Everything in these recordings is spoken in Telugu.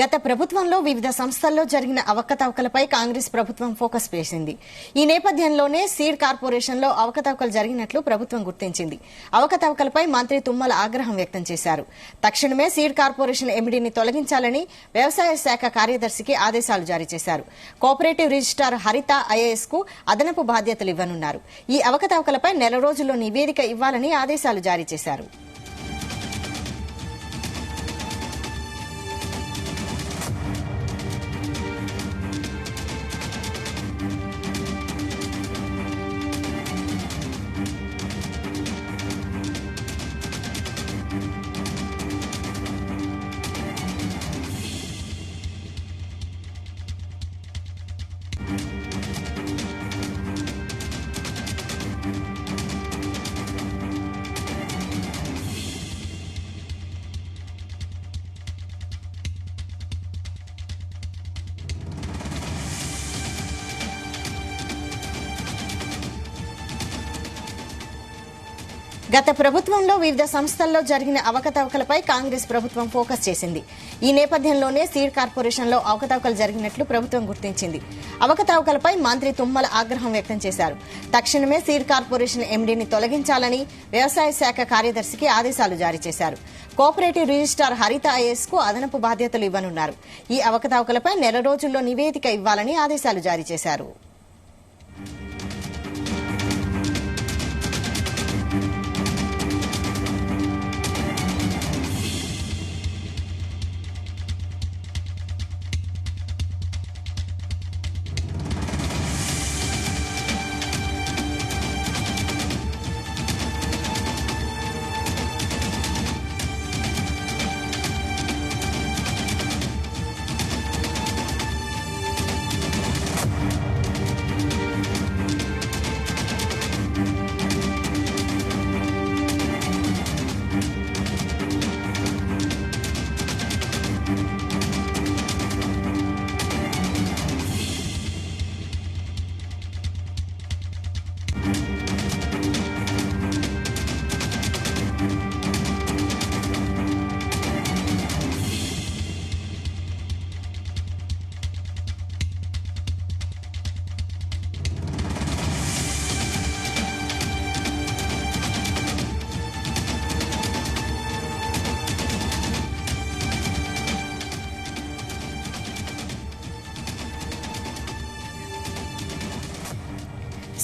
గత ప్రభుత్వంలో వివిధ సంస్థల్లో జరిగిన అవకతవకలపై కాంగ్రెస్ ప్రభుత్వం ఫోకస్ చేసింది. ఈ నేపథ్యంలోనే సీడ్ కార్పొరేషన్లో అవకతవకలు జరిగినట్లు ప్రభుత్వం గుర్తించింది. అవకతవకలపై మంత్రి తుమ్మల ఆగ్రహం వ్యక్తం చేశారు. తక్షణమే సీడ్ కార్పొరేషన్ ఎండీని తొలగించాలని వ్యవసాయ శాఖ కార్యదర్శికి ఆదేశాలు జారీ చేశారు. కోఆపరేటివ్ రిజిస్ట్రార్ హరిత ఐఏఎస్ కు అదనపు బాధ్యతలు ఇవ్వనున్నారు. ఈ అవకతవకలపై నెల రోజుల్లో నివేదిక ఇవ్వాలని ఆదేశాలు జారీ చేశారు. గత ప్రభుత్వంలో వివిధ సంస్థల్లో జరిగిన అవకతవకలపై కాంగ్రెస్ ప్రభుత్వం ఫోకస్ చేసింది. ఈ నేపథ్యంలోనే సీడ్ కార్పొరేషన్లో అవకతవకలు జరిగినట్లు ప్రభుత్వం గుర్తించింది. అవకతవకలపై మంత్రి తుమ్మల ఆగ్రహం వ్యక్తం చేశారు. తక్షణమే సీడ్ కార్పొరేషన్ ఎండీని తొలగించాలని వ్యవసాయ శాఖ కార్యదర్శికి ఆదేశాలు జారీ చేశారు. కోఆపరేటివ్ రిజిస్ట్రార్ హరిత ఐఏఎస్ కు అదనపు బాధ్యతలు ఇవ్వనున్నారు. ఈ అవకతవకలపై నెల రోజుల్లో నివేదిక ఇవ్వాలని ఆదేశాలు జారీ చేశారు.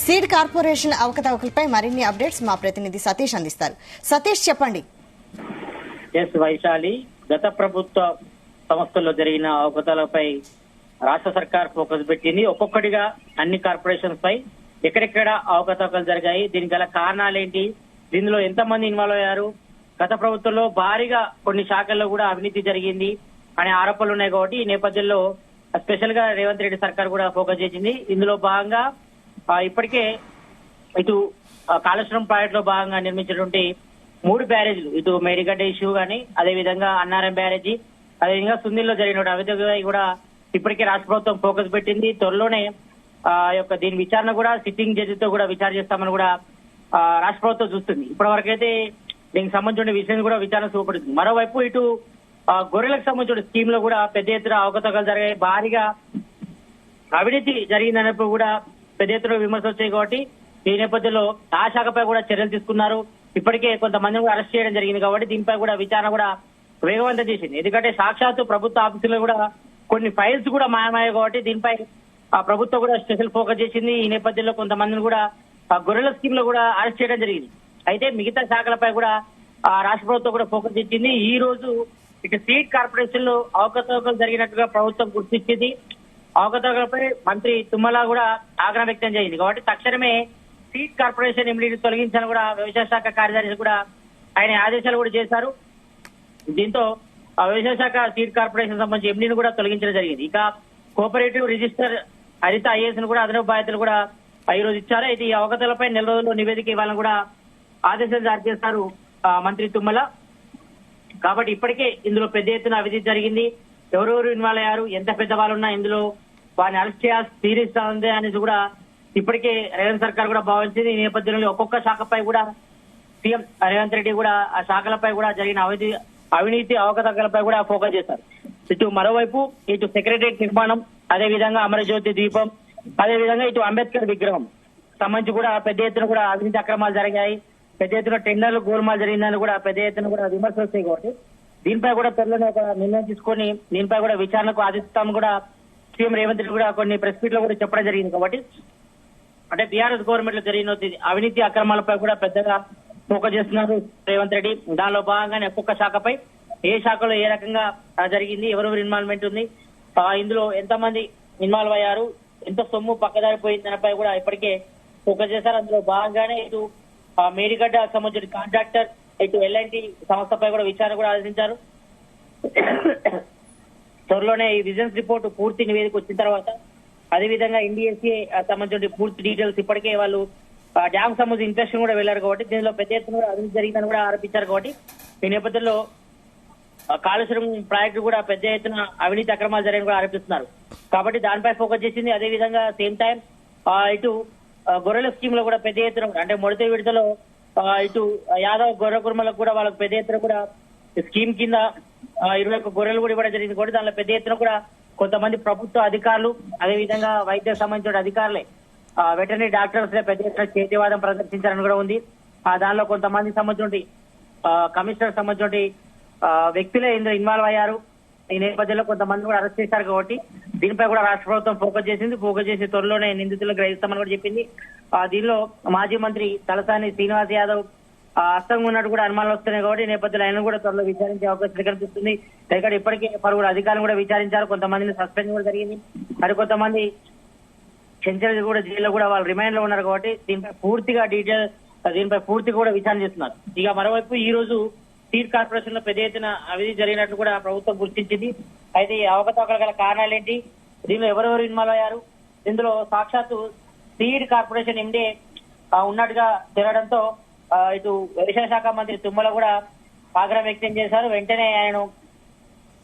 సీడ్ కార్పొరేషన్ అవకతవకలపై మరిన్ని అప్డేట్స్ మా ప్రతినిధి సతీష్ అందిస్తారు. సతీష్, చెప్పండి. వైశాలి, గత ప్రభుత్వ సంస్థల్లో జరిగిన అవకతవకలపై రాష్ట్ర సర్కార్ ఫోకస్ పెట్టింది. ఒక్కొక్కటిగా అన్ని కార్పొరేషన్స్ పై ఎక్కడెక్కడ అవకతవకలు జరిగాయి, దీనికి గల కారణాలేంటి, దీనిలో ఎంతమంది ఇన్వాల్వ్ అయ్యారు, గత ప్రభుత్వంలో భారీగా కొన్ని శాఖల్లో కూడా అవినీతి జరిగింది అనే ఆరోపణలు ఉన్నాయి. కాబట్టి ఈ నేపథ్యంలో స్పెషల్ గా రేవంత్ రెడ్డి సర్కార్ కూడా ఫోకస్ చేసింది. ఇందులో భాగంగా ఇప్పటికే ఇటు కాళేశ్వరం ప్రాజెక్ట్ లో భాగంగా నిర్మించినటువంటి 3 బ్యారేజీలు, ఇటు మేడిగడ్డ ఇష్యూ గానీ, అదేవిధంగా అన్నారం బ్యారేజీ, అదేవిధంగా సుందిల్లో జరిగిన అవినీతి కూడా ఇప్పటికే రాష్ట్ర ప్రభుత్వం ఫోకస్ పెట్టింది. త్వరలోనే దీని విచారణ కూడా సిట్టింగ్ జడ్జితో కూడా విచారణ చేస్తామని కూడా రాష్ట్ర ప్రభుత్వం చూస్తుంది. ఇప్పటి వరకైతే దీనికి సంబంధించిన విషయం కూడా విచారణ చూపడుతుంది. మరోవైపు ఇటు గొర్రెలకు సంబంధించిన స్కీమ్ లో కూడా పెద్ద ఎత్తున అవకతవకలు జరిగాయి, భారీగా అవినీతి జరిగిందన్నప్పుడు కూడా పెద్ద ఎత్తున విమర్శలు వచ్చాయి. కాబట్టి ఈ నేపథ్యంలో ఆ శాఖపై కూడా చర్యలు తీసుకున్నారు. ఇప్పటికే కొంతమందిని కూడా అరెస్ట్ చేయడం జరిగింది. కాబట్టి దీనిపై కూడా విచారణ కూడా వేగవంతం చేసింది. ఎందుకంటే సాక్షాత్తు ప్రభుత్వ ఆఫీసులో కూడా కొన్ని ఫైల్స్ కూడా మాయమయ్యాయి. కాబట్టి దీనిపై ప్రభుత్వం కూడా స్పెషల్ ఫోకస్ చేసింది. ఈ నేపథ్యంలో కొంతమందిని కూడా గొర్రెల స్కీమ్ లో కూడా అరెస్ట్ చేయడం జరిగింది. అయితే మిగతా శాఖలపై కూడా రాష్ట్ర ప్రభుత్వం కూడా ఫోకస్ చేసింది. ఈ రోజు ఇటు సీడ్ కార్పొరేషన్ లో అవకతవకలు జరిగినట్టుగా ప్రభుత్వం గుర్తించింది. అవకతవకలపై మంత్రి తుమ్మల కూడా ఆగ్రహం వ్యక్తం చేసింది. కాబట్టి తక్షణమే సీడ్ కార్పొరేషన్ ఎండీని తొలగించాలని కూడా వ్యవసాయ శాఖ కార్యదర్శి కూడా ఆయన ఆదేశాలు కూడా చేశారు. దీంతో వ్యవసాయ శాఖ సీడ్ కార్పొరేషన్ సంబంధించి ఎండీని కూడా తొలగించడం జరిగింది. ఇక కోఆపరేటివ్ రిజిస్టర్ హరిత ఐఏఎస్ ను కూడా అదనపు బాధ్యతలు కూడా ఈ రోజు ఇచ్చారు. అయితే ఈ అవకతవకలపై నెల రోజుల్లో నివేదిక ఇవ్వాలని కూడా ఆదేశాలు జారీ చేస్తారు మంత్రి తుమ్మల. కాబట్టి ఇప్పటికే ఇందులో పెద్ద ఎత్తున అవినీతి జరిగింది. ఎవరెవరు ఇన్వాల్వ్ అయ్యారు, ఎంత పెద్దవాళ్ళున్నా ఇందులో వారిని అరెస్ట్ చేయాల్సి తీరుస్తుంది అనేది కూడా ఇప్పటికే రేవంత్ సర్కార్ కూడా భావించింది. ఈ నేపథ్యంలో ఒక్కొక్క శాఖపై కూడా సీఎం రేవంత్ రెడ్డి కూడా ఆ శాఖలపై కూడా జరిగిన అవినీతి అవకతవకలపై కూడా ఫోకస్ చేశారు. ఇటు మరోవైపు ఇటు సెక్రటరియట్ నిర్మాణం, అదే విధంగా అమరజ్యోతి ద్వీపం, అదే విధంగా ఇటు అంబేద్కర్ విగ్రహం సంబంధించి కూడా పెద్ద ఎత్తున కూడా అవినీతి అక్రమాలు జరిగాయి, పెద్ద ఎత్తున టెండర్లు గోల్మాల్ జరిగిందని కూడా పెద్ద ఎత్తున కూడా విమర్శలు వస్తాయి. కాబట్టి దీనిపై కూడా త్వరలోనే ఒక నిర్ణయం తీసుకొని దీనిపై కూడా విచారణకు ఆదిస్తాం కూడా సీఎం రేవంత్ రెడ్డి కూడా కొన్ని ప్రెస్ మీట్ లో కూడా చెప్పడం జరిగింది. కాబట్టి అంటే బీఆర్ఎస్ గవర్నమెంట్ లో జరిగిన అవినీతి అక్రమాలపై కూడా పెద్దగా ఫోకస్ చేస్తున్నారు రేవంత్ రెడ్డి. దానిలో భాగంగానే ఒక్కొక్క శాఖపై ఏ శాఖలో ఏ రకంగా జరిగింది, ఎవరెవరు ఇన్వాల్వ్మెంట్ ఉంది, ఇందులో ఎంతమంది ఇన్వాల్వ్ అయ్యారు, ఎంత సొమ్ము పక్కదారిపోయింది దానిపై కూడా ఇప్పటికే ఫోకస్ చేశారు. అందులో భాగంగానే ఇటు మేడిగడ్డ సంబంధించిన కాంట్రాక్టర్, ఇటు ఎల్ఎన్టీ సంస్థపై కూడా విచారణ కూడా ఆదేశించారు. త్వరలోనే ఈ విజిలెన్స్ రిపోర్టు పూర్తి నివేదిక వచ్చిన తర్వాత అదేవిధంగా ఎన్డీఎస్ఏ సంబంధించిన పూర్తి డీటెయిల్స్ ఇప్పటికే వాళ్ళు డ్యామ్ సంబంధించిన ఇన్స్పెక్షన్ కూడా వెళ్లారు. కాబట్టి దీనిలో పెద్ద ఎత్తున కూడా అభివృద్ధి జరిగిందని కూడా ఆరోపించారు. కాబట్టి ఈ నేపథ్యంలో కాళేశ్వరం ప్రాజెక్టు కూడా పెద్ద ఎత్తున అవినీతి అక్రమాలు జరిగిన కూడా ఆరోపిస్తున్నారు. కాబట్టి దానిపై ఫోకస్ చేసింది. అదేవిధంగా సేమ్ టైం ఇటు గొర్రెల స్కీమ్ లో కూడా పెద్ద ఎత్తున అంటే మొదటి విడతలో ఇటు యాదవ్ గొర్రె కుర్మలకు కూడా వాళ్ళకి పెద్ద ఎత్తున కూడా స్కీమ్ కింద 21 గొర్రెలు కూడా ఇవ్వడం జరిగింది. కూడా దానిలో పెద్ద ఎత్తున కూడా కొంతమంది ప్రభుత్వ అధికారులు, అదేవిధంగా వైద్య సంబంధించిన అధికారులే వెటర్నరీ డాక్టర్స్ పెద్ద ఎత్తున చేతివాదం ప్రదర్శించారని కూడా ఉంది. దానిలో కొంతమంది సంబంధించి కమిషనర్ సంబంధించి వ్యక్తులే ఇందులో ఇన్వాల్వ్ అయ్యారు. ఈ నేపథ్యంలో కొంతమంది కూడా అరెస్ట్ చేశారు. కాబట్టి దీనిపై కూడా రాష్ట్ర ప్రభుత్వం ఫోకస్ చేసింది. ఫోకస్ చేసి త్వరలోనే నిందితులకు గ్రహిస్తామని కూడా చెప్పింది. దీనిలో మాజీ మంత్రి తలసాని శ్రీనివాస్ యాదవ్ హస్తంగా ఉన్నట్టు కూడా అనుమానాలు వస్తున్నాయి. కాబట్టి ఈ నేపథ్యంలో ఆయన కూడా త్వరలో విచారించే అవకాశం కనిపిస్తుంది. ఇక్కడ ఇప్పటికే పలువురు అధికారులు కూడా విచారించారు. కొంతమందిని సస్పెండ్ కూడా జరిగింది. మరికొంతమంది చెంచల్ కూడా జైల్లో కూడా వాళ్ళు రిమైండ్ లో ఉన్నారు. కాబట్టి దీనిపై పూర్తిగా కూడా విచారణ చేస్తున్నారు. ఇక మరోవైపు ఈ రోజు సీడ్ కార్పొరేషన్ లో పెద్ద ఎత్తున అవినీతి జరిగినట్లు కూడా ప్రభుత్వం గుర్తించింది. అయితే ఈ అవకతవకల గల కారణాలు ఏంటి, దీనిలో ఎవరెవరు ఇన్వాల్వ్ అయ్యారు, ఇందులో సాక్షాత్తు సీడ్ కార్పొరేషన్ ఎండీ ఉన్నట్టుగా తెలడంతో ఇటు వ్యవసాయ శాఖ మంత్రి తుమ్మల కూడా ఆగ్రహం వ్యక్తం చేశారు. వెంటనే ఆయన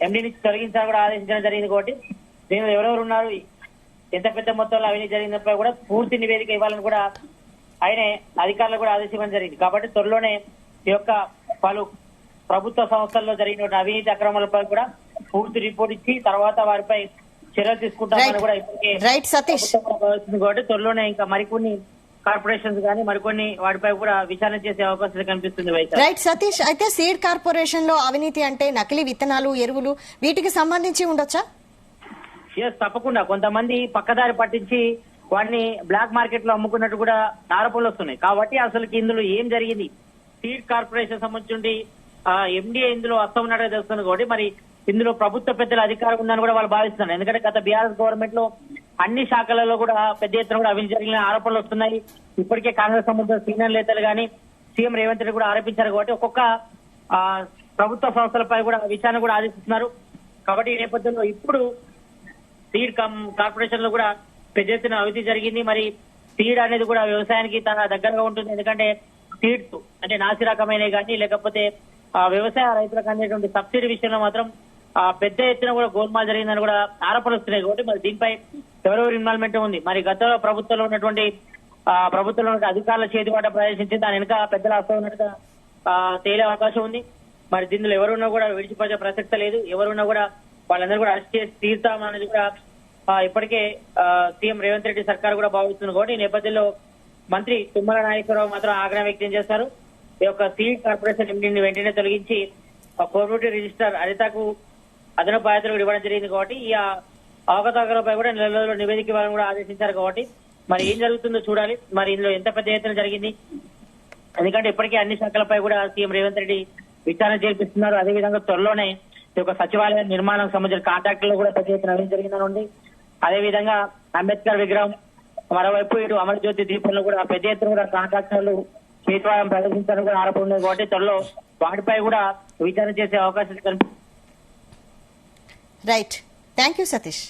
ఎండీ నుంచి తొలగించాలని కూడా ఆదేశించడం జరిగింది. కాబట్టి దీనిలో ఎవరెవరు ఉన్నారు, ఎంత పెద్ద మొత్తంలో అవినీతి జరిగినప్పుడు కూడా పూర్తి నివేదిక ఇవ్వాలని కూడా ఆయనే అధికారులు కూడా ఆదేశించడం జరిగింది. కాబట్టి త్వరలోనే ఈ యొక్క పలు ప్రభుత్వ సంస్థల్లో జరిగిన అవినీతి అక్రమాలపై కూడా పూర్తి రిపోర్ట్ ఇచ్చి తర్వాత వారిపై చర్యలు తీసుకుంటామని కూడా ఇప్పటికే కాబట్టి త్వరలోనే ఇంకా మరికొన్ని కార్పొరేషన్స్ కానీ మరికొన్ని వాటిపై కూడా విచారణ చేసే అవకాశం కనిపిస్తుంది. రైట్ సతీష్, అయితే సీడ్ కార్పొరేషన్ లో అవినీతి అంటే నకిలీ విత్తనాలు, ఎరువులు వీటికి సంబంధించి ఉండొచ్చా? ఎస్, తప్పకుండా. కొంతమంది పక్కదారి పట్టించి వాటిని బ్లాక్ మార్కెట్ లో అమ్ముకున్నట్టు కూడా ఆరోపణలు వస్తున్నాయి. కాబట్టి అసలు ఇందులో ఏం జరిగింది, సీడ్ కార్పొరేషన్ సంబంధించి ఎండీఏ ఇందులో హస్తం ఉన్నట్టుగా తెలుస్తుంది. కాబట్టి మరి ఇందులో ప్రభుత్వ పెద్దల అధికారం ఉందని కూడా వాళ్ళు భావిస్తున్నారు. ఎందుకంటే గత బీఆర్ఎస్ గవర్నమెంట్ లో అన్ని శాఖలలో కూడా పెద్ద ఎత్తున కూడా అవినీతి జరిగిన ఆరోపణలు వస్తున్నాయి. ఇప్పటికే కాంగ్రెస్ సంబంధించిన సీనియర్ నేతలు కానీ సీఎం రేవంత్ రెడ్డి కూడా ఆరోపించారు. కాబట్టి ఒక్కొక్క ప్రభుత్వ సంస్థలపై కూడా విచారణ కూడా ఆదేశిస్తున్నారు. కాబట్టి ఈ నేపథ్యంలో ఇప్పుడు సీడ్ కార్పొరేషన్ లో కూడా పెద్ద ఎత్తున అవినీతి జరిగింది. మరి సీడ్ అనేది కూడా వ్యవసాయానికి తన దగ్గరగా ఉంటుంది. ఎందుకంటే సీడ్స్ అంటే నాసి రకమైనవి కానీ లేకపోతే వ్యవసాయ రైతులకు అందేటువంటి సబ్సిడీ విషయంలో మాత్రం పెద్ద ఎత్తున కూడా గోల్మాల్ జరిగిందని కూడా ఆరోపణలు వస్తున్నాయి. కాబట్టి మరి దీనిపై ఎవరెవరు ఇన్వాల్వ్మెంట్ ఉంది, మరి గత ప్రభుత్వంలో ఉన్నటువంటి అధికారుల చేతివాట ప్రదర్శించి దాని వెనుక పెద్దల హస్తం ఉన్నట్టుగా తేలే అవకాశం ఉంది. మరి దీనిలో ఎవరున్నా కూడా విడిచిపోయే ప్రసక్తి లేదు. ఎవరున్నా కూడా వాళ్ళందరూ కూడా అరెస్ట్ చేసి తీరుతామనేది కూడా ఇప్పటికే సీఎం రేవంత్ రెడ్డి సర్కార్ కూడా భావిస్తుంది. కాబట్టి ఈ నేపథ్యంలో మంత్రి తుమ్మల నాగేశ్వరరావు మాత్రం ఆగ్రహం వ్యక్తం చేశారు. ఈ యొక్క సీడ్ కార్పొరేషన్ ఎండీని వెంటనే తొలగించి కోఆపరేటివ్ రిజిస్టర్ అనితకు అదనపు బాధ్యతలు ఇవ్వడం జరిగింది. కాబట్టి ఈ అవకతవకలపై కూడా నెల రోజుల్లో నివేదిక ఇవ్వాలని కూడా ఆదేశించారు. కాబట్టి మరి ఏం జరుగుతుందో చూడాలి. మరి ఇందులో ఎంత పెద్ద ఎత్తున జరిగింది, ఎందుకంటే ఇప్పటికే అన్ని శాఖలపై కూడా సీఎం రేవంత్ రెడ్డి విచారణ చేపిస్తున్నారు. అదేవిధంగా త్వరలోనే ఈ యొక్క సచివాలయ నిర్మాణం సంబంధించిన కాంట్రాక్టులు కూడా పెద్ద ఎత్తున అవినీతి జరిగిందని ఉంది. అదేవిధంగా అంబేద్కర్ విగ్రహం, మరోవైపు ఇటు అమరజ్యోతి దీపంలో కూడా పెద్ద ఎత్తున కూడా కాంట్రాక్టర్లు చేతివాదం ప్రదర్శించాలని కూడా ఆరోపణ ఉంది. కాబట్టి త్వరలో వాటిపై కూడా విచారణ చేసే అవకాశం కనిపిస్తుంది. Right, thank you Satish.